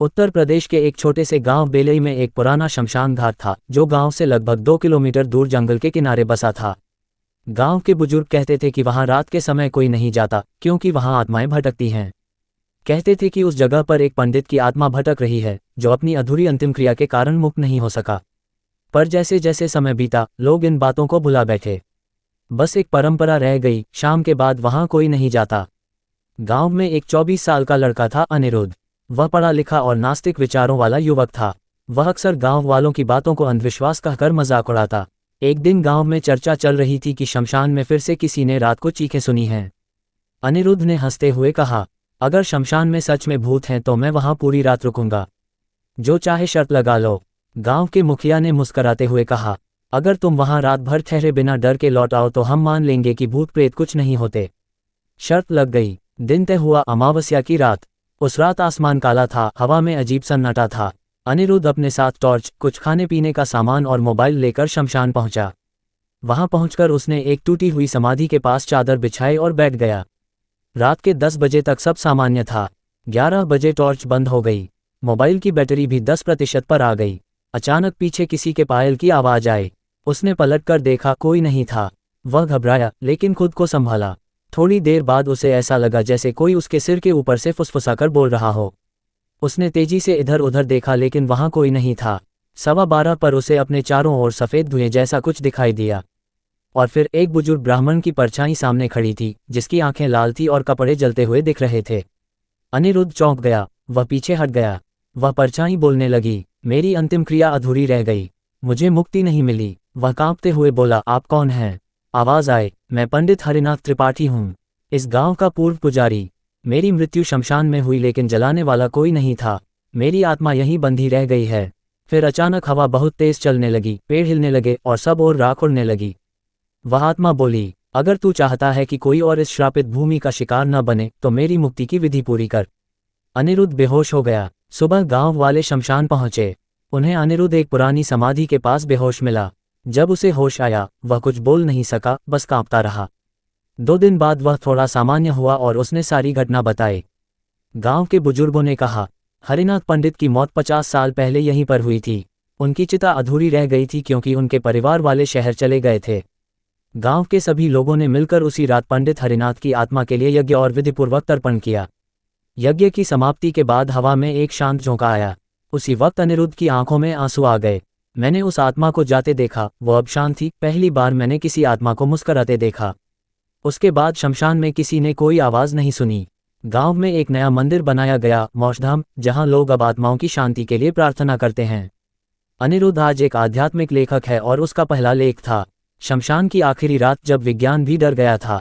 उत्तर प्रदेश के एक छोटे से गांव बेलई में एक पुराना शमशान घाट था जो गांव से लगभग 2 किलोमीटर दूर जंगल के किनारे बसा था। गांव के बुजुर्ग कहते थे कि वहां रात के समय कोई नहीं जाता क्योंकि वहां आत्माएं भटकती हैं। कहते थे कि उस जगह पर एक पंडित की आत्मा भटक रही है जो अपनी अधूरी अंतिम क्रिया के कारण मुक्त नहीं हो सका। पर जैसे जैसे समय बीता लोग इन बातों को भुला बैठे। बस एक परंपरा रह गई, शाम के बाद वहां कोई नहीं जाता। गांव में एक 24 साल का लड़का था अनिरुद्ध। वह पढ़ा लिखा और नास्तिक विचारों वाला युवक था। वह अक्सर गांव वालों की बातों को अंधविश्वास कहकर मजाक उड़ाता। एक दिन गांव में चर्चा चल रही थी कि शमशान में फिर से किसी ने रात को चीखें सुनी हैं। अनिरुद्ध ने हंसते हुए कहा, अगर शमशान में सच में भूत हैं तो मैं वहां पूरी रात रुकूंगा। जो चाहे शर्त लगा लो। गांव के मुखिया ने मुस्कराते हुए कहा, अगर तुम वहां रात भर ठहरे बिना डर के लौट आओ तो हम मान लेंगे कि भूत प्रेत कुछ नहीं होते। शर्त लग गई। दिन तय हुआ, अमावस्या की रात। उस रात आसमान काला था, हवा में अजीब सन्नाटा था। अनिरुद्ध अपने साथ टॉर्च, कुछ खाने पीने का सामान और मोबाइल लेकर शमशान पहुंचा। वहां पहुंचकर उसने एक टूटी हुई समाधि के पास चादर बिछाई और बैठ गया। रात के 10 बजे तक सब सामान्य था। 11 बजे टॉर्च बंद हो गई। मोबाइल की बैटरी भी 10% पर आ गई। अचानक पीछे किसी के पायल की आवाज आई। उसने पलटकर देखा, कोई नहीं था। वह घबराया लेकिन खुद को संभाला। थोड़ी देर बाद उसे ऐसा लगा जैसे कोई उसके सिर के ऊपर से फुसफुसाकर बोल रहा हो। उसने तेजी से इधर उधर देखा लेकिन वहां कोई नहीं था। 12:15 पर उसे अपने चारों ओर सफ़ेद धुएं जैसा कुछ दिखाई दिया। और फिर एक बुजुर्ग ब्राह्मण की परछाई सामने खड़ी थी जिसकी आंखें लाल थी और कपड़े जलते हुए दिख रहे थे। अनिरुद्ध चौंक गया। वह पीछे हट गया। वह परछाई बोलने लगी, मेरी अंतिम क्रिया अधूरी रह गई, मुझे मुक्ति नहीं मिली। वह कांपते हुए बोला, आप कौन हैं? आवाज आए, मैं पंडित हरिनाथ त्रिपाठी हूँ, इस गांव का पूर्व पुजारी। मेरी मृत्यु शमशान में हुई लेकिन जलाने वाला कोई नहीं था। मेरी आत्मा यहीं बंधी रह गई है। फिर अचानक हवा बहुत तेज चलने लगी, पेड़ हिलने लगे और सब और राख उड़ने लगी। वह आत्मा बोली, अगर तू चाहता है कि कोई और इस श्रापित भूमि का शिकार न बने तो मेरी मुक्ति की विधि पूरी कर। अनिरुद्ध बेहोश हो गया। सुबह गांव वाले शमशान पहुंचे। उन्हें अनिरुद्ध एक पुरानी समाधि के पास बेहोश मिला। जब उसे होश आया वह कुछ बोल नहीं सका, बस कांपता रहा। 2 दिन बाद वह थोड़ा सामान्य हुआ और उसने सारी घटना बताई। गांव के बुजुर्गों ने कहा, हरिनाथ पंडित की मौत 50 साल पहले यहीं पर हुई थी। उनकी चिता अधूरी रह गई थी क्योंकि उनके परिवार वाले शहर चले गए थे। गांव के सभी लोगों ने मिलकर उसी रात पंडित हरिनाथ की आत्मा के लिए यज्ञ और विधिपूर्वक तर्पण किया। यज्ञ की समाप्ति के बाद हवा में एक शांत झोंका आया। उसी वक्त अनिरुद्ध की आंखों में आंसू आ गए। मैंने उस आत्मा को जाते देखा, वो अब शांत थी। पहली बार मैंने किसी आत्मा को मुस्कराते देखा। उसके बाद शमशान में किसी ने कोई आवाज नहीं सुनी। गांव में एक नया मंदिर बनाया गया, मोक्षधाम, जहां लोग अब आत्माओं की शांति के लिए प्रार्थना करते हैं। अनिरुद्ध आज एक आध्यात्मिक लेखक है और उसका पहला लेख था शमशान की आखिरी रात, जब विज्ञान भी डर गया था।